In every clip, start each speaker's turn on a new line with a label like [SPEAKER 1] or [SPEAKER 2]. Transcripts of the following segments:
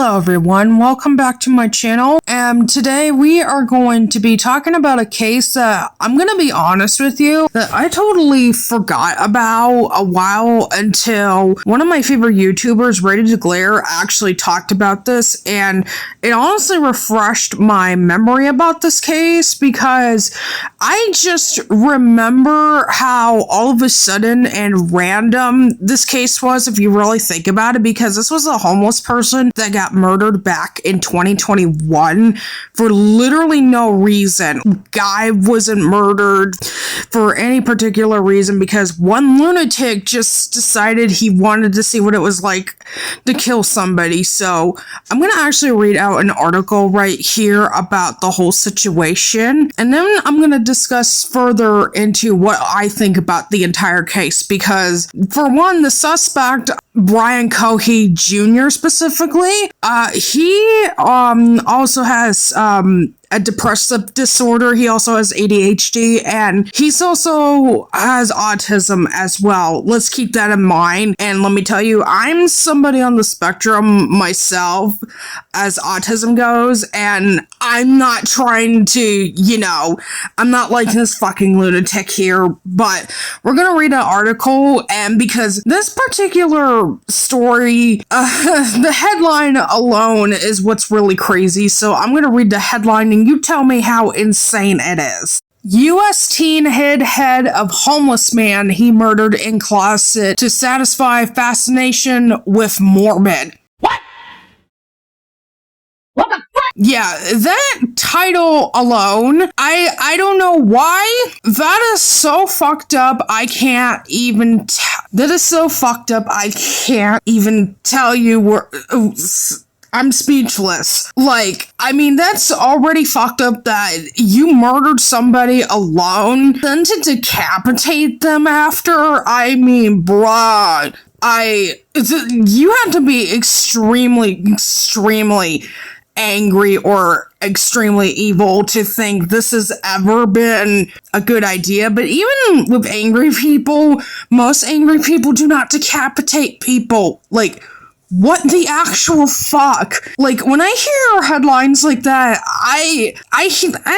[SPEAKER 1] Hello everyone, welcome back to my channel. Today we are going to be talking about a case that I'm gonna be honest with you that I totally forgot about a while until one of my favorite YouTubers, Ready to Glare, actually talked about this, and it honestly refreshed my memory about this case because I just remember how all of a sudden and random this case was, if you really think about it, because this was a homeless person that got murdered back in 2021 for literally no reason. Guy wasn't murdered for any particular reason because one lunatic just decided he wanted to see what it was like to kill somebody. So I'm going to actually read out an article right here about the whole situation, and then I'm going to discuss further into what I think about the entire case, because for one, the suspect, Brian Cohee Jr. specifically, he also has a depressive disorder. He also has ADHD, and he's also has autism as well. Let's keep that in mind. And let me tell you, I'm somebody on the spectrum myself as autism goes, and I'm not trying to, I'm not like this fucking lunatic here, but we're gonna read an article, and because this particular story, the headline alone is what's really crazy, so I'm gonna read the headline and you tell me how insane it is. U.S. teen hid head of homeless man he murdered in closet to satisfy fascination with morbid.
[SPEAKER 2] What? What the fuck?
[SPEAKER 1] Yeah, that title alone, I don't know why. That is so fucked up, I can't even that is so fucked up, I can't even tell you where... I'm speechless. That's already fucked up that you murdered somebody alone, then to decapitate them after. Bruh. You have to be extremely angry or extremely evil to think this has ever been a good idea. But even with angry people, most angry people do not decapitate people. What the actual fuck? When I hear headlines like that, I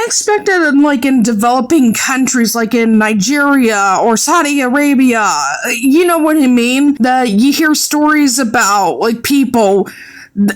[SPEAKER 1] expect it in developing countries like in Nigeria or Saudi Arabia. You know what I mean? That you hear stories about people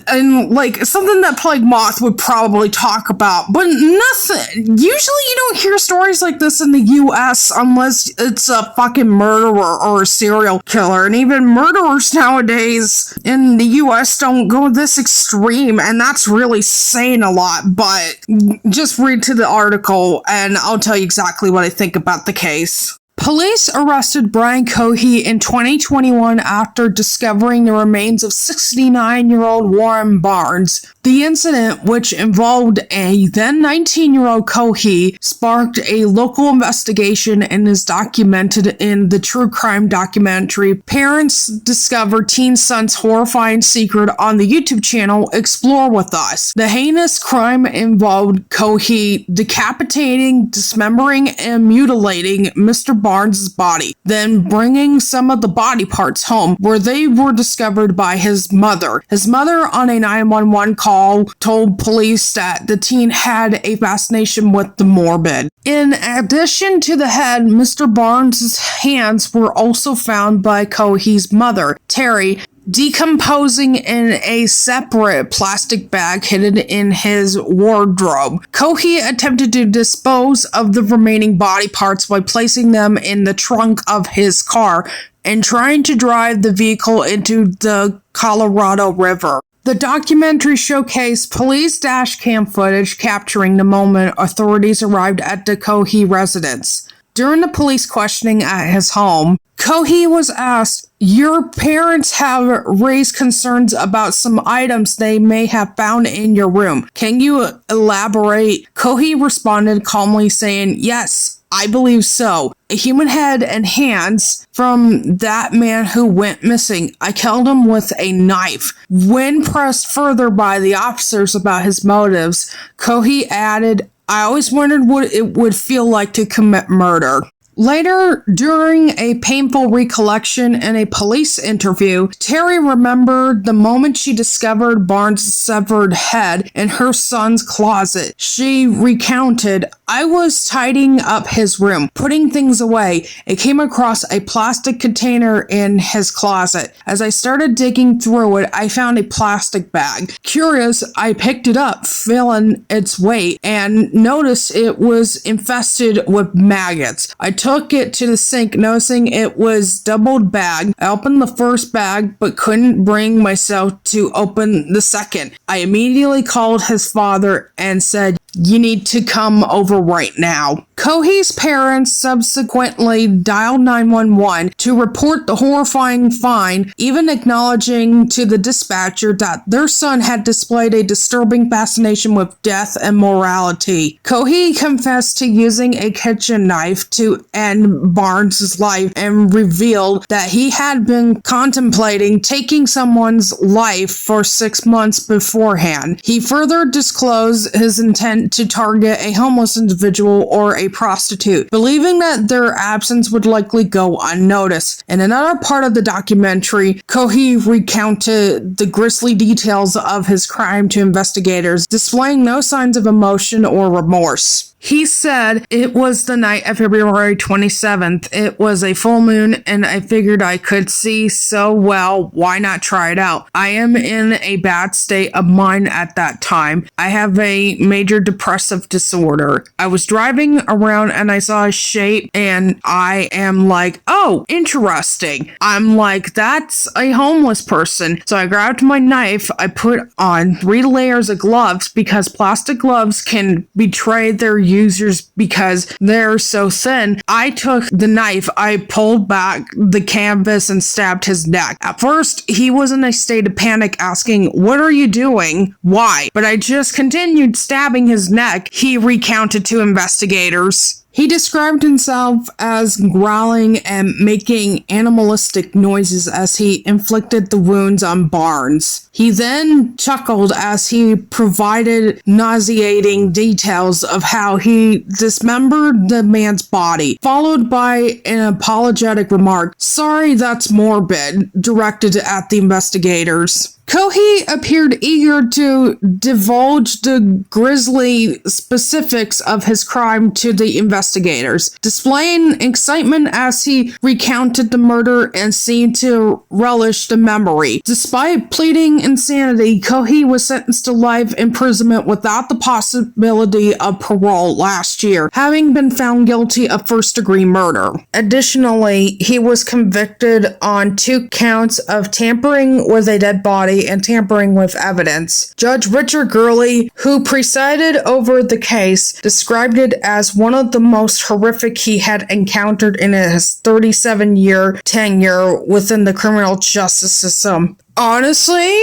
[SPEAKER 1] and something that Plague Moth would probably talk about, but nothing. Usually you don't hear stories like this in the US unless it's a fucking murderer or a serial killer, and even murderers nowadays in the US don't go this extreme, and that's really saying a lot. But just read to the article and I'll tell you exactly what I think about the case. Police arrested Brian Cohee in 2021 after discovering the remains of 69-year-old Warren Barnes. The incident, which involved a then 19-year-old Cohee, sparked a local investigation and is documented in the true crime documentary Parents Discover Teen Son's Horrifying Secret on the YouTube channel Explore With Us. The heinous crime involved Cohee decapitating, dismembering, and mutilating Mr. Barnes' body, then bringing some of the body parts home, where they were discovered by his mother. His mother, on a 911 call, told police that the teen had a fascination with the morbid. In addition to the head, Mr. Barnes' hands were also found by Cohee's mother, Terry, decomposing in a separate plastic bag hidden in his wardrobe. Cohee attempted to dispose of the remaining body parts by placing them in the trunk of his car and trying to drive the vehicle into the Colorado River. The documentary showcased police dash cam footage capturing the moment authorities arrived at the Cohee residence. During the police questioning at his home, Cohee was asked, "Your parents have raised concerns about some items they may have found in your room. Can you elaborate?" Cohee responded calmly saying, "Yes, I believe so. A human head and hands from that man who went missing. I killed him with a knife." When pressed further by the officers about his motives, Cohee added, "I always wondered what it would feel like to commit murder." Later, during a painful recollection in a police interview, Terry remembered the moment she discovered Barnes' severed head in her son's closet. She recounted, "I was tidying up his room, putting things away. I came across a plastic container in his closet. As I started digging through it, I found a plastic bag. Curious, I picked it up, feeling its weight, and noticed it was infested with maggots. I took it to the sink, noticing it was doubled bagged. I opened the first bag, but couldn't bring myself to open the second. I immediately called his father and said, 'You need to come over right now.'" Cohee's parents subsequently dialed 911 to report the horrifying find, even acknowledging to the dispatcher that their son had displayed a disturbing fascination with death and morality. Cohee confessed to using a kitchen knife to end Barnes' life and revealed that he had been contemplating taking someone's life for 6 months beforehand. He further disclosed his intent to target a homeless individual or a prostitute, believing that their absence would likely go unnoticed. In another part of the documentary, Cohee recounted the grisly details of his crime to investigators, displaying no signs of emotion or remorse. He said, "It was the night of February 27th. It was a full moon, and I figured I could see so well, why not try it out? I am in a bad state of mind at that time. I have a major depressive disorder. I was driving around and I saw a shape, and I am like, oh, interesting. I'm like, that's a homeless person. So I grabbed my knife. I put on 3 layers of gloves because plastic gloves can betray their users because they're so thin. I took the knife, I pulled back the canvas and stabbed his neck. At first, he was in a state of panic asking, 'What are you doing? Why?' But I just continued stabbing his neck," he recounted to investigators. He described himself as growling and making animalistic noises as he inflicted the wounds on Barnes. He then chuckled as he provided nauseating details of how he dismembered the man's body, followed by an apologetic remark, "Sorry, that's morbid," directed at the investigators. Cohee appeared eager to divulge the grisly specifics of his crime to the investigators, displaying excitement as he recounted the murder and seemed to relish the memory. Despite pleading insanity, Cohee was sentenced to life imprisonment without the possibility of parole last year, having been found guilty of first-degree murder. Additionally, he was convicted on 2 counts of tampering with a dead body and tampering with evidence. Judge Richard Gurley, who presided over the case, described it as one of the most horrific he had encountered in his 37-year tenure within the criminal justice system. Honestly,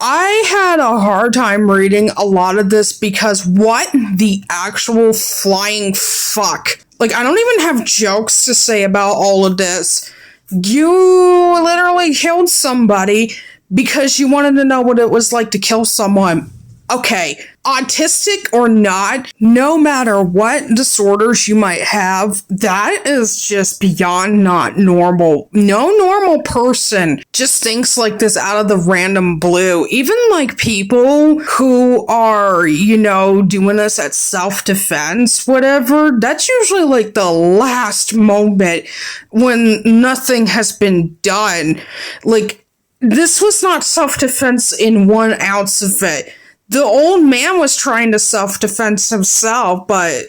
[SPEAKER 1] I had a hard time reading a lot of this because what the actual flying fuck? Like, I don't even have jokes to say about all of this. You literally killed somebody because you wanted to know what it was like to kill someone. Okay, autistic or not, no matter what disorders you might have, that is just beyond not normal. No normal person just thinks like this out of the random blue. Even like people who are, doing this at self-defense, whatever, that's usually like the last moment when nothing has been done. Like, this was not self-defense in 1 ounce of it. The old man was trying to self-defense himself, but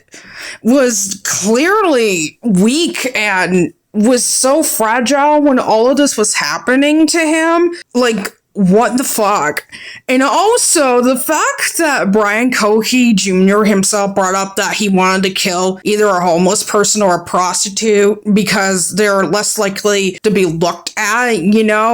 [SPEAKER 1] was clearly weak and was so fragile when all of this was happening to him. Like, what the fuck? And also, the fact that Brian Cohee Jr. himself brought up that he wanted to kill either a homeless person or a prostitute because they're less likely to be looked at,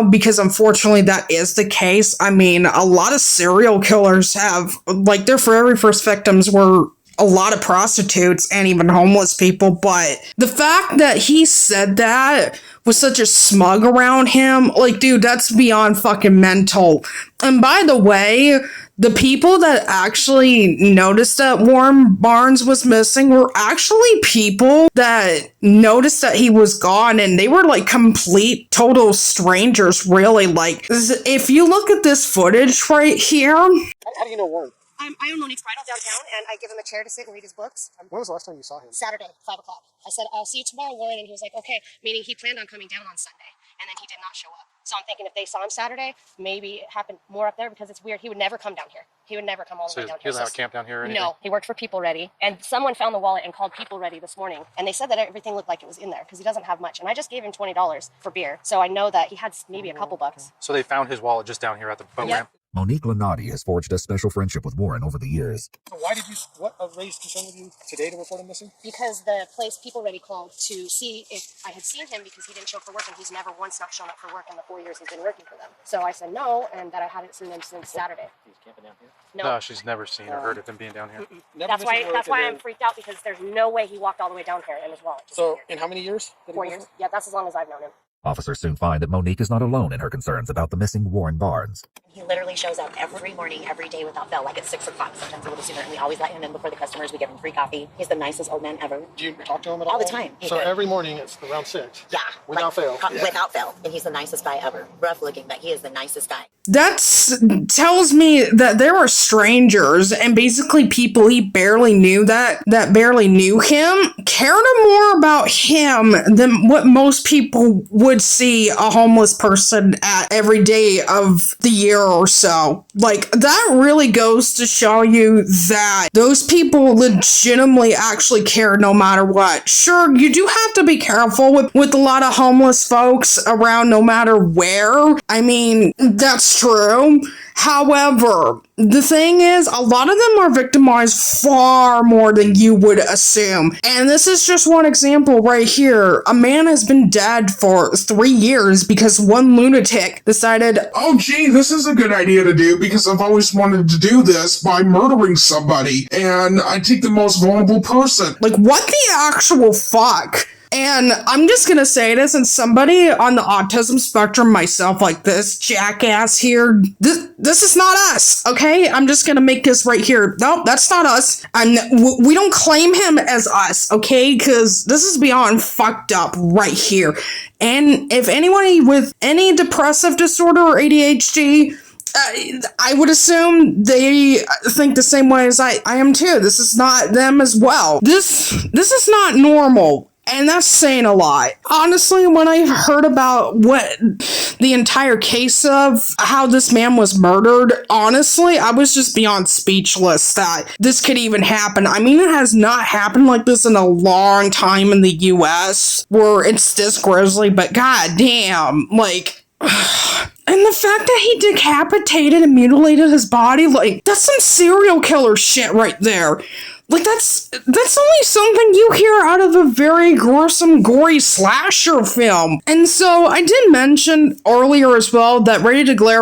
[SPEAKER 1] because unfortunately that is the case. I mean, a lot of serial killers have, like, their very first victims were a lot of prostitutes and even homeless people, but the fact that he said that with such a smug around him, like, dude, that's beyond fucking mental. And by the way, The people that actually noticed that Warren Barnes was missing were actually people that noticed that he was gone, and they were like complete, total strangers, really. Like, if you look at this footage right here.
[SPEAKER 2] How do you know Warren?
[SPEAKER 3] I own Monique's Bridal downtown, and I give him a chair to sit and read his books.
[SPEAKER 2] When was the last time you saw him?
[SPEAKER 3] Saturday, 5 o'clock. I said, I'll see you tomorrow, Warren, and he was like, okay, meaning he planned on coming down on Sunday, and then he did not show up. So I'm thinking if they saw him Saturday, maybe it happened more up there, because it's weird. He would never come down here. He would never come all the way down here.
[SPEAKER 2] He doesn't have a camp down here or anything?
[SPEAKER 3] No, he worked for People Ready, and someone found the wallet and called People Ready this morning, and they said that everything looked like it was in there, because he doesn't have much, and I just gave him $20 for beer, so I know that he had maybe a couple bucks.
[SPEAKER 2] So they found his wallet just down here at the boat ramp?
[SPEAKER 4] Monique Lenardi has forged a special friendship with Warren over the years.
[SPEAKER 2] What raised concern with you today to report him missing?
[SPEAKER 3] Because the place People Ready called to see if I had seen him, because he didn't show up for work, and he's never once not shown up for work in the 4 years he's been working for them. So I said no, and that I hadn't seen him since Saturday.
[SPEAKER 2] He's camping down here?
[SPEAKER 3] No,
[SPEAKER 2] she's never seen or heard of him being down here.
[SPEAKER 3] That's why I'm freaked out, because there's no way he walked all the way down here in his wallet.
[SPEAKER 2] So in how many years?
[SPEAKER 3] 4 years. Yeah, that's as long as I've known him.
[SPEAKER 4] Officers soon find that Monique is not alone in her concerns about the missing Warren Barnes.
[SPEAKER 5] He literally shows up every morning, every day without fail, like at 6 o'clock, sometimes a little sooner, and we always let him in before the customers. We give him free coffee. He's the nicest old man ever.
[SPEAKER 2] Do you talk to him at all?
[SPEAKER 5] All the time.
[SPEAKER 2] So every morning it's around 6?
[SPEAKER 5] Yeah.
[SPEAKER 2] Without fail?
[SPEAKER 5] Without fail. And he's the nicest guy ever. Rough looking, but he is the nicest guy.
[SPEAKER 1] That tells me that there are strangers and basically people he barely knew that barely knew him cared more about him than what most people would see a homeless person at every day of the year or so. Like, that really goes to show you that those people legitimately actually care no matter what. Sure, you do have to be careful with a lot of homeless folks around no matter where. I mean, that's true. However, the thing is, a lot of them are victimized far more than you would assume. And this is just one example right here. A man has been dead for 3 years because one lunatic decided,
[SPEAKER 6] oh gee, this is a good idea to do because I've always wanted to do this by murdering somebody, and I take the most vulnerable person.
[SPEAKER 1] like, what the actual fuck? And I'm just gonna say this, and somebody on the autism spectrum, myself, like this jackass here, this is not us, okay? I'm just gonna make this right here. No, that's not us. We don't claim him as us, okay? Because this is beyond fucked up right here. And if anybody with any depressive disorder or ADHD, I would assume they think the same way as I am too. This is not them as well. This is not normal. And that's saying a lot. Honestly, when I heard about what the entire case of how this man was murdered, honestly, I was just beyond speechless that this could even happen. I mean, it has not happened like this in a long time in the US where it's this grisly, but goddamn, like... And the fact that he decapitated and mutilated his body, like, that's some serial killer shit right there. Like, that's only something you hear out of a very gruesome, gory slasher film. And so, I did mention earlier as well that Ready to Glare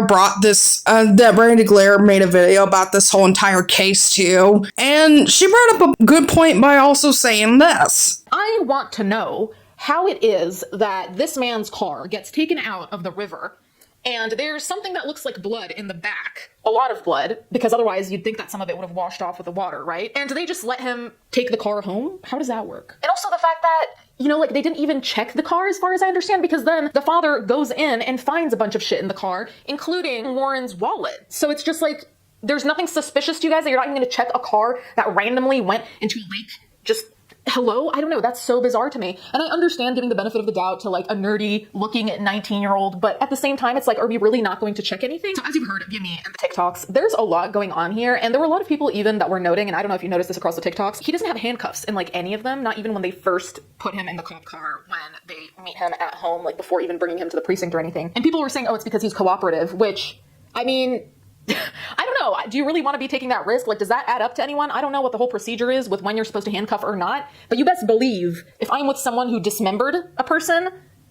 [SPEAKER 1] made a video about this whole entire case too. And she brought up a good point by also saying this.
[SPEAKER 7] I want to know how it is that this man's car gets taken out of the river and there's something that looks like blood in the back. A lot of blood, because otherwise you'd think that some of it would have washed off with the water, right? And they just let him take the car home? How does that work? And also the fact that, you know, like, they didn't even check the car as far as I understand, because then the father goes in and finds a bunch of shit in the car, including Warren's wallet. So it's just like, there's nothing suspicious to you guys that you're not even going to check a car that randomly went into a lake just... Hello? I don't know. That's so bizarre to me. And I understand giving the benefit of the doubt to, like, a nerdy looking 19-year-old, but at the same time, it's like, are we really not going to check anything? So as you've heard of me and the TikToks, there's a lot going on here, and there were a lot of people even that were noting, and I don't know if you noticed this across the TikToks, he doesn't have handcuffs in, like, any of them, not even when they first put him in the cop car when they meet him at home, like, before even bringing him to the precinct or anything. And people were saying, oh, it's because he's cooperative, which, I mean... I don't know. Do you really want to be taking that risk? Like, does that add up to anyone? I don't know what the whole procedure is with when you're supposed to handcuff or not, but you best believe if I'm with someone who dismembered a person,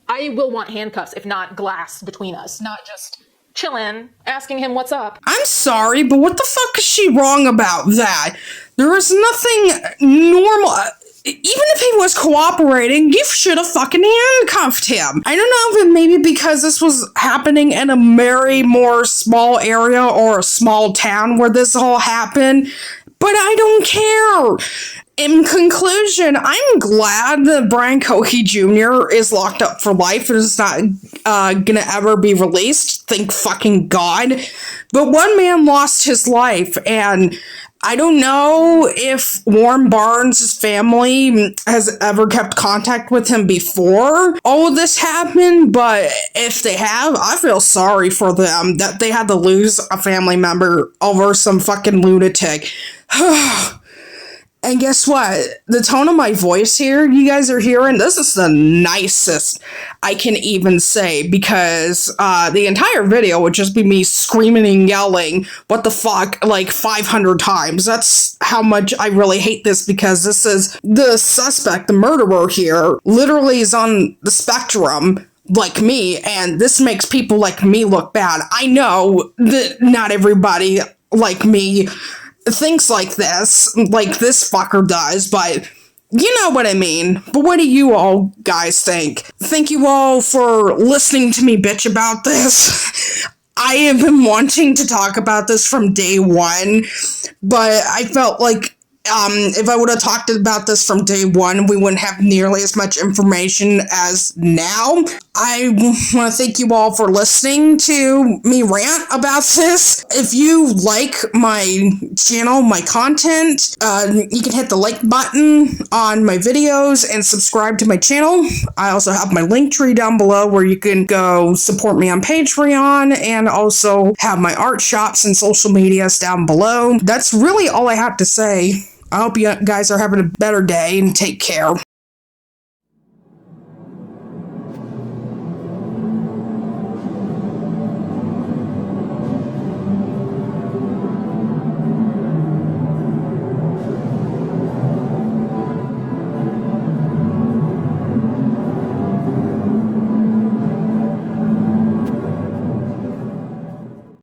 [SPEAKER 7] I will want handcuffs, if not glass between us, not just chillin', asking him what's up.
[SPEAKER 1] I'm sorry, but what the fuck is she wrong about that? There is nothing normal. even if he was cooperating, you should have fucking handcuffed him. I don't know if it maybe because this was happening in a very more small area or a small town where this all happened, but I don't care. In conclusion, I'm glad that Brian Cohee Jr. is locked up for life and is not gonna ever be released. Thank fucking God. But one man lost his life, and I don't know if Warren Barnes' family has ever kept contact with him before all of this happened, but if they have, I feel sorry for them that they had to lose a family member over some fucking lunatic. And guess what? The tone of my voice here, you guys are hearing, this is the nicest I can even say, because the entire video would just be me screaming and yelling, what the fuck, like 500 times. That's how much I really hate this, because this is the suspect, the murderer here, literally is on the spectrum like me, and this makes people like me look bad. I know that not everybody like me thinks like this fucker does, but you know what I mean. But what do you all guys think? Thank you all for listening to me bitch about this. I have been wanting to talk about this from day one, but I felt like if I would have talked about this from day one, we wouldn't have nearly as much information as now. I want to thank you all for listening to me rant about this. If you like my channel, my content, you can hit the like button on my videos and subscribe to my channel. I also have my link tree down below where you can go support me on Patreon, and also have my art shops and social medias down below. That's really all I have to say. I hope you guys are having a better day, and take care.